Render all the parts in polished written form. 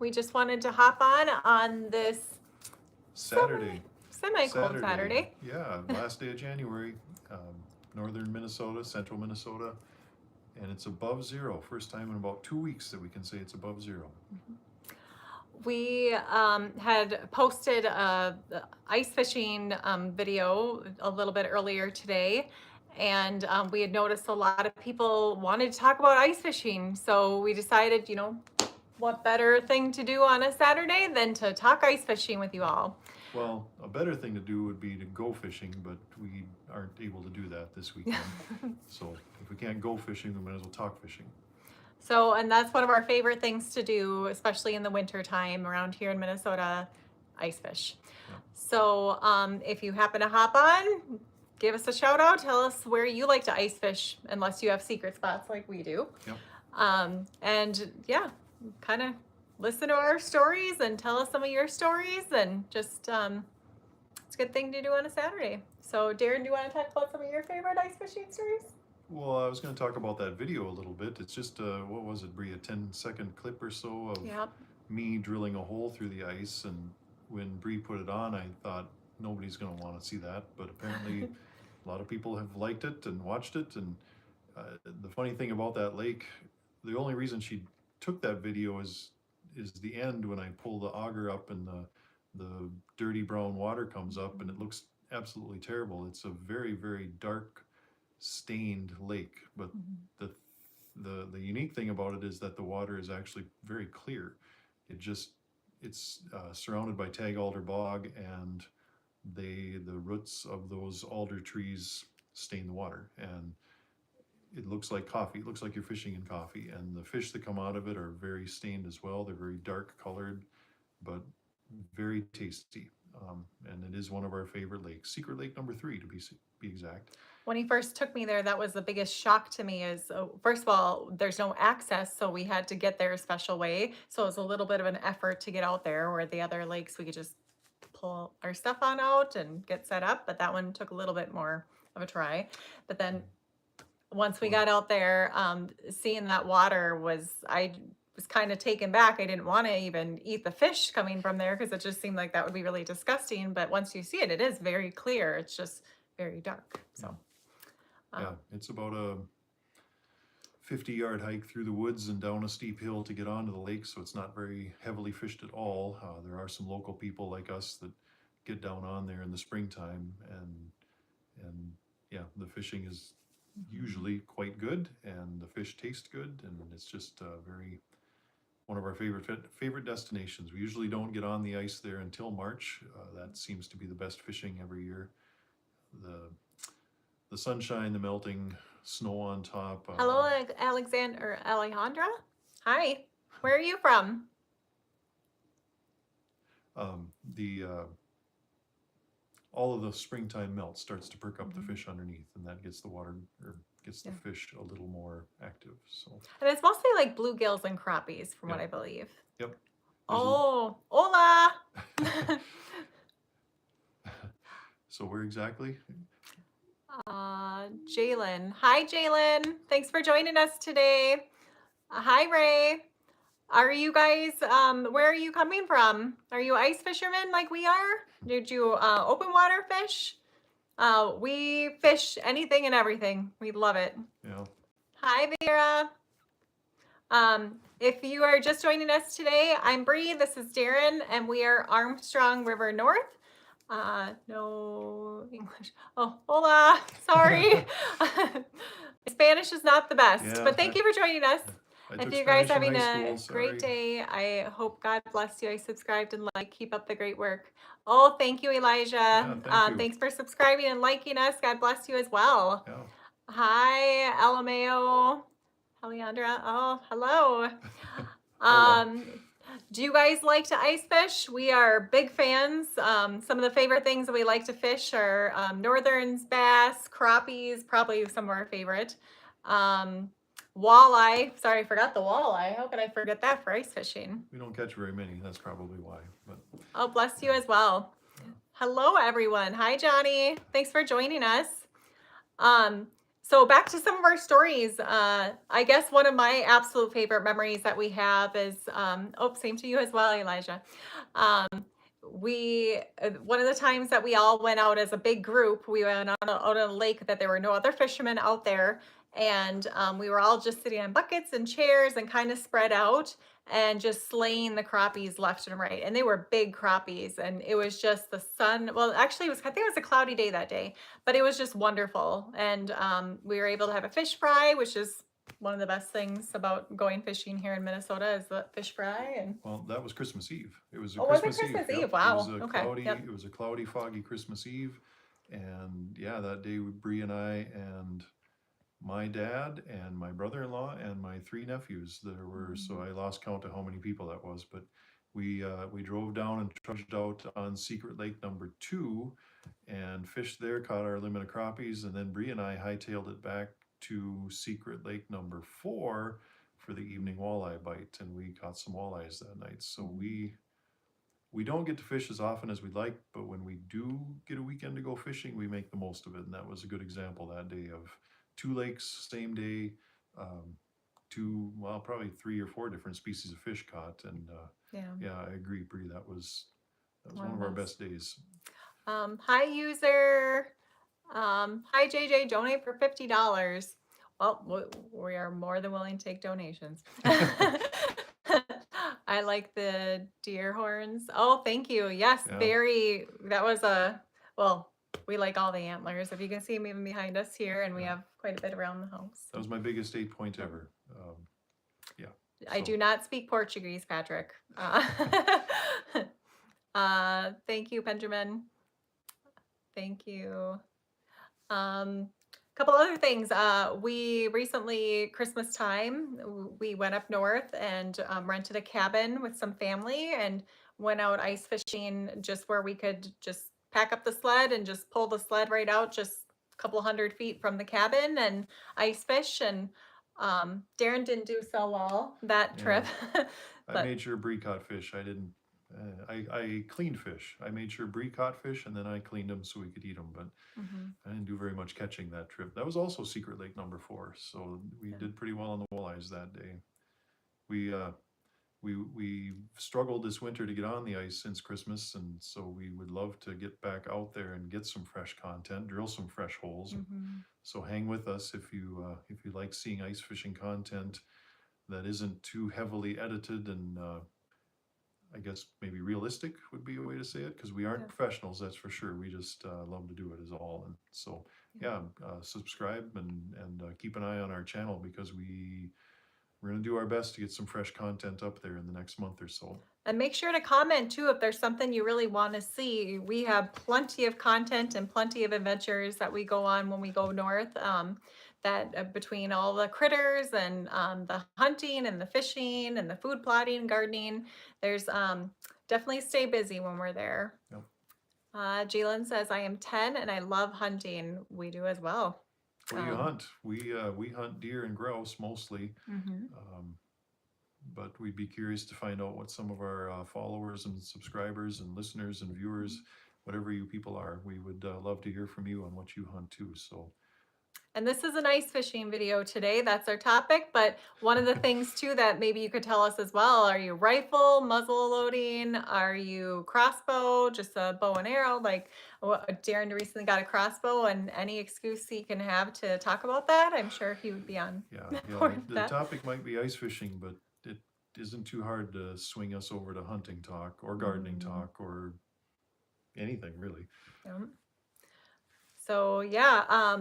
We just wanted to hop on this Saturday. semi-cold Saturday. Yeah, last day of January, northern Minnesota, central Minnesota, and it's above zero. First time in about 2 weeks that we can say it's above zero. We had posted a ice fishing video a little bit earlier today, and we had noticed a lot of people wanted to talk about ice fishing. So we decided, what better thing to do on a Saturday than to talk ice fishing with you all. Well, a better thing to do would be to go fishing, but we aren't able to do that this weekend. So if we can't go fishing, we might as well talk fishing. So, and that's one of our favorite things to do, especially in the winter time around here in Minnesota, ice fish. Yeah. So, if you happen to hop on, give us a shout out. Tell us where you like to ice fish, unless you have secret spots like we do. Yep. And yeah, kind of listen to our stories and tell us some of your stories, and just it's a good thing to do on a Saturday. So, Darren, do you want to talk about some of your favorite ice fishing stories? Well, I was going to talk about that video a little bit. It's just, what was it, Brie, a 10-second clip or so of Yep. me drilling a hole through the ice. And when Brie put it on, I thought nobody's going to want to see that. But apparently a lot of people have liked it and watched it. And the funny thing about that lake, the only reason she took that video is the end when I pull the auger up and the dirty brown water comes up and it looks absolutely terrible. It's a very, very dark, stained lake, but the unique thing about it is that the water is actually very clear. It's surrounded by tag alder bog, and the roots of those alder trees stain the water, and it looks like coffee. It looks like you're fishing in coffee, and the fish that come out of it are very stained as well. They're very dark colored, but very tasty. And it is one of our favorite lakes, secret lake number 3 to be exact. When he first took me there, that was the biggest shock to me is, first of all, there's no access, so we had to get there a special way. So it was a little bit of an effort to get out there, where the other lakes we could just pull our stuff on out and get set up, but that one took a little bit more of a try. But then once we got out there, seeing that water I was kind of taken back. I didn't want to even eat the fish coming from there because it just seemed like that would be really disgusting. But once you see it, it is very clear. It's just very dark. So yeah, it's about a 50-yard hike through the woods and down a steep hill to get onto the lake, so it's not very heavily fished at all. There are some local people like us that get down on there in the springtime, and yeah, the fishing is usually quite good, and the fish taste good, and it's just one of our favorite destinations. We usually don't get on the ice there until March. That seems to be the best fishing every year. The sunshine, the melting snow on top. Hello, Alejandra. Hi, where are you from? All of the springtime melt starts to perk up the fish underneath, and that gets the water, or gets the fish a little more active. So, and it's mostly like bluegills and crappies, from what I believe. Yep. Oh, hola. So where exactly? Jalen. Hi, Jalen. Thanks for joining us today. Hi, Ray. Are you guys, where are you coming from? Are you ice fishermen like we are? Did you open water fish? We fish anything and everything. We love it. Yeah. Hi, Vera. If you are just joining us today, I'm Bree. This is Darren, and we are Armstrong River North. No English. Oh, hola. Sorry. Spanish is not the best, but thank you for joining us. If you guys are having a great day, I hope God bless you. I subscribed and keep up the great work. Oh, thank you, Elijah. Yeah, thanks for subscribing and liking us. God bless you as well. Yeah. Hi, Alameo. Alejandra. Oh, hello. Do you guys like to ice fish? We are big fans. Some of the favorite things that we like to fish are northerns, bass, crappies, probably some of our favorite. Walleye. Sorry, I forgot the walleye. How could I forget that for ice fishing? We don't catch very many. That's probably why. But oh, bless you as well. Hello, everyone. Hi, Johnny. Thanks for joining us. So back to some of our stories. I guess one of my absolute favorite memories that we have is, oh, same to you as well, Elijah. Um, we one of the times that we all went out as a big group, we went out on a lake that there were no other fishermen out there, and we were all just sitting on buckets and chairs and kind of spread out and just slaying the crappies left and right. And they were big crappies, and it was just the sun. Well, actually, it was, I think it was a cloudy day that day, but it was just wonderful. And we were able to have a fish fry, which is one of the best things about going fishing here in Minnesota is the fish fry. And Well, that was Christmas Eve. It was a oh, was it Christmas Eve. Christmas Yep. Eve? Wow. Okay. It Yep. was a cloudy, foggy Christmas Eve. And yeah, that day Bree and I and my dad and my brother-in-law and my three nephews. There were, so I lost count of how many people that was, but we drove down and trudged out on Secret Lake number 2 and fished there, caught our limit of crappies, and then Bree and I hightailed it back to Secret Lake number 4 for the evening walleye bite, and we caught some walleyes that night. So we don't get to fish as often as we'd like, but when we do get a weekend to go fishing, we make the most of it. And that was a good example that day of 2 lakes, same day, well, probably 3 or 4 different species of fish caught. And Yeah. yeah, I agree, Bree. That was One one of of our those. best days. Hi user. Hi JJ, donate for $50. Well, we are more than willing to take donations. I like the deer horns. Oh, thank you. Yes, Yeah, very. That was well, we like all the antlers. If you can see them even behind us here, and we yeah. have quite a bit around the house. That was my biggest 8 point ever. Yeah. I So do not speak Portuguese, Patrick. Thank you, Benjamin. Thank you. Couple other things. We recently, Christmas time, we went up north and rented a cabin with some family and went out ice fishing just where we could just pack up the sled and just pull the sled right out just a couple hundred feet from the cabin and ice fish. And Darren didn't do so well that yeah, trip, I but made sure Bree caught fish. I didn't. I cleaned fish. I made sure Bree caught fish, and then I cleaned them so we could eat them. But mhm, I didn't do very much catching that trip. That was also Secret Lake number 4, so we yeah. did pretty well on the walleyes that day. We we struggled this winter to get on the ice since Christmas, and so we would love to get back out there and get some fresh content, drill some fresh holes. Mhm. So hang with us if you like seeing ice fishing content that isn't too heavily edited and I guess maybe realistic would be a way to say it, because we aren't Yeah. professionals, that's for sure. We just love to do it is all. And so, yeah, subscribe and keep an eye on our channel because we're going to do our best to get some fresh content up there in the next month or so. And make sure to comment too if there's something you really want to see. We have plenty of content and plenty of adventures that we go on when we go north. That between all the critters and the hunting and the fishing and the food plotting, gardening, there's definitely stay busy when we're there. Yep. Jalen says, I am 10 and I love hunting. We do as well. What do you hunt? We hunt deer and grouse mostly. Mhm. Um, but we'd be curious to find out what some of our followers and subscribers and listeners and viewers, whatever you people are, we would love to hear from you on what you hunt too. So And this is an ice fishing video today. That's our topic. But one of the things too that maybe you could tell us as well, are you rifle, muzzle loading? Are you crossbow, just a bow and arrow? Like Darren recently got a crossbow and any excuse he can have to talk about that, I'm sure he would be on yeah, board with the that. topic might be ice fishing, but it isn't too hard to swing us over to hunting talk or gardening talk or anything really. Yeah. So yeah,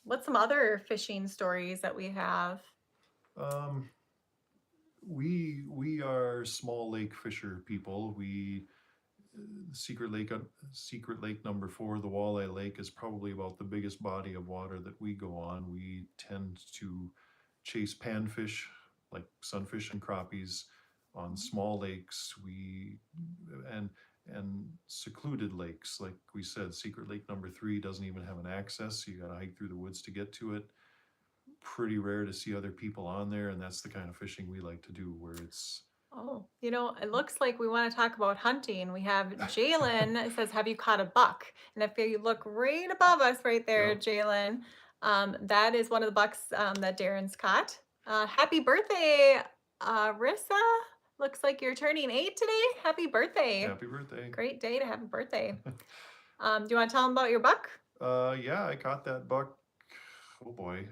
what's some other fishing stories that we have? Um, we are small lake fisher people. We Secret Lake number 4, the Walleye Lake, is probably about the biggest body of water that we go on. We tend to chase panfish like sunfish and crappies on small lakes. And and secluded lakes, like we said, Secret Lake number 3 doesn't even have an access, so you got to hike through the woods to get to it. Pretty rare to see other people on there, and that's the kind of fishing we like to do, where it's Oh, it looks like we want to talk about hunting. We have Jalen says, have you caught a buck? And if you look right above us right there, yeah, Jalen, That is one of the bucks that Darren's caught. Happy birthday, Rissa. Looks like you're turning 8 today. Happy birthday. Happy birthday. Great day to have a birthday. Do you want to tell them about your buck? Yeah, I caught that buck, oh boy,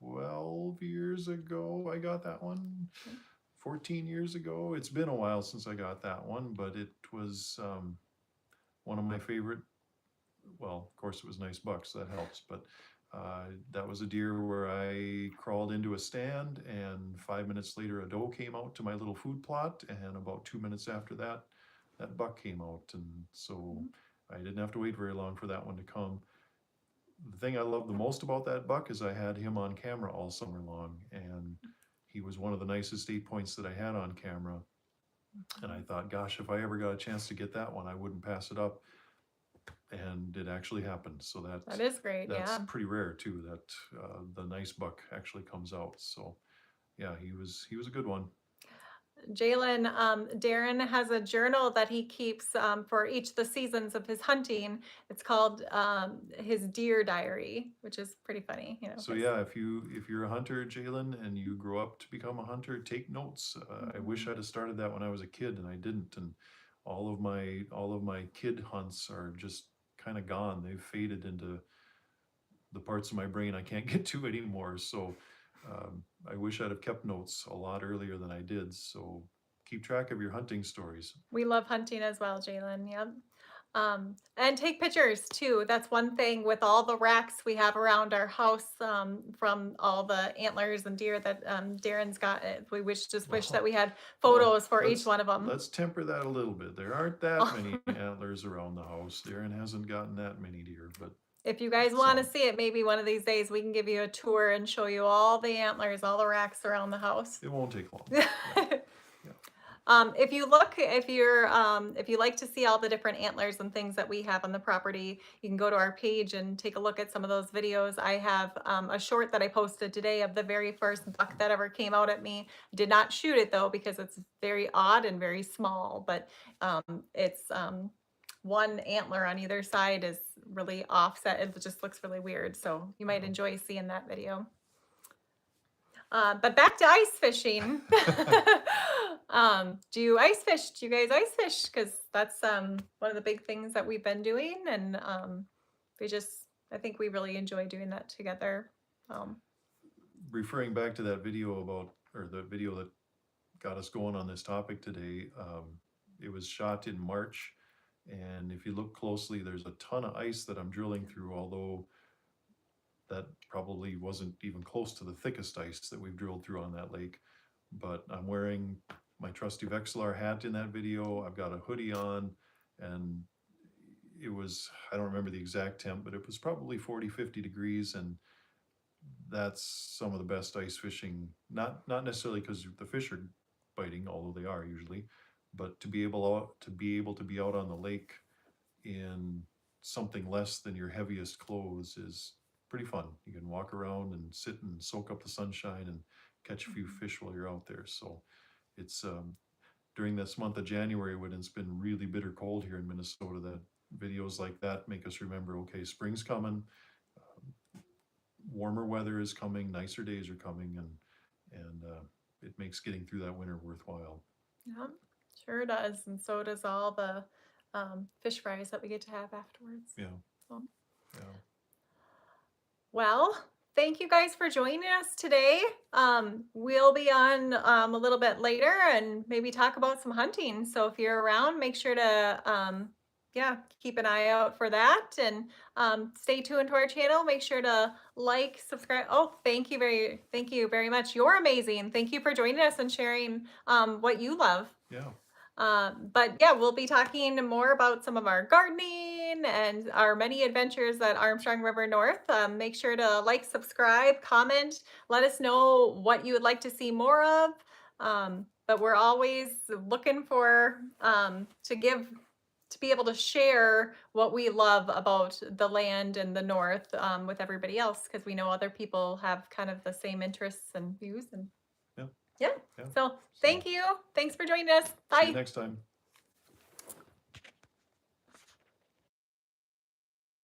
12 years ago I got that one. 14 years ago. It's been a while since I got that one, but it was one of my favorite. Well, of course, it was nice bucks, so that helps. But that was a deer where I crawled into a stand, and 5 minutes later, a doe came out to my little food plot, and about 2 minutes after that, that buck came out, and so I didn't have to wait very long for that one to come. The thing I love the most about that buck is I had him on camera all summer long, and he was one of the nicest 8 points that I had on camera. And I thought, gosh, if I ever got a chance to get that one, I wouldn't pass it up. And it actually happened. So That is great. that's Yeah. pretty rare too, that the nice buck actually comes out. So yeah, he was a good one. Jalen, Darren has a journal that he keeps for each of the seasons of his hunting. It's called his deer diary, which is pretty funny. You know, So yeah, if you're a hunter, Jalen, and you grow up to become a hunter, take notes. I wish I'd have started that when I was a kid, and I didn't. And all of my kid hunts are just kind of gone. They've faded into the parts of my brain I can't get to anymore. So I wish I'd have kept notes a lot earlier than I did. So keep track of your hunting stories. We love hunting as well, Jalen. Yep. And take pictures too. That's one thing with all the racks we have around our house from all the antlers and deer that Darren's got. We wish that we had photos for each one of them. Let's temper that a little bit. There aren't that many antlers around the house. Darren hasn't gotten that many deer, but if you guys want to see it, maybe one of these days we can give you a tour and show you all the antlers, all the racks around the house. It won't take long. Yeah. If you like to see all the different antlers and things that we have on the property, you can go to our page and take a look at some of those videos. I have a short that I posted today of the very first buck that ever came out at me. Did not shoot it though, because it's very odd and very small, but it's one antler on either side is really offset. It just looks really weird. So you might enjoy seeing that video. But back to ice fishing. Do you ice fish? Do you guys ice fish? Because that's one of the big things that we've been doing, and I think we really enjoy doing that together. Referring back to that video or the video that got us going on this topic today, it was shot in March, and if you look closely, there's a ton of ice that I'm drilling through, although that probably wasn't even close to the thickest ice that we've drilled through on that lake. But I'm wearing my trusty Vexilar hat in that video. I've got a hoodie on, and it was, I don't remember the exact temp, but it was probably 40, 50 degrees, and that's some of the best ice fishing, not necessarily because the fish are biting, although they are usually, but to be able to be out on the lake in something less than your heaviest clothes is pretty fun. You can walk around and sit and soak up the sunshine and catch a few fish while you're out there. So it's during this month of January when it's been really bitter cold here in Minnesota, that videos like that make us remember, okay, spring's coming, warmer weather is coming, nicer days are coming, and it makes getting through that winter worthwhile. Yeah, sure does, and so does all the fish fries that we get to have afterwards. Yeah. So. Yeah. Well, thank you guys for joining us today. We'll be on a little bit later and maybe talk about some hunting. So if you're around, make sure to keep an eye out for that, and stay tuned to our channel. Make sure to like, subscribe. Oh, thank you very much. You're amazing. Thank you for joining us and sharing what you love. Yeah. But yeah, we'll be talking more about some of our gardening and our many adventures at Armstrong River North. Make sure to like, subscribe, comment, let us know what you would like to see more of. But we're always looking for to be able to share what we love about the land and the North with everybody else, because we know other people have kind of the same interests and views. And yeah. So thank you. Thanks for joining us. Bye. See you next time.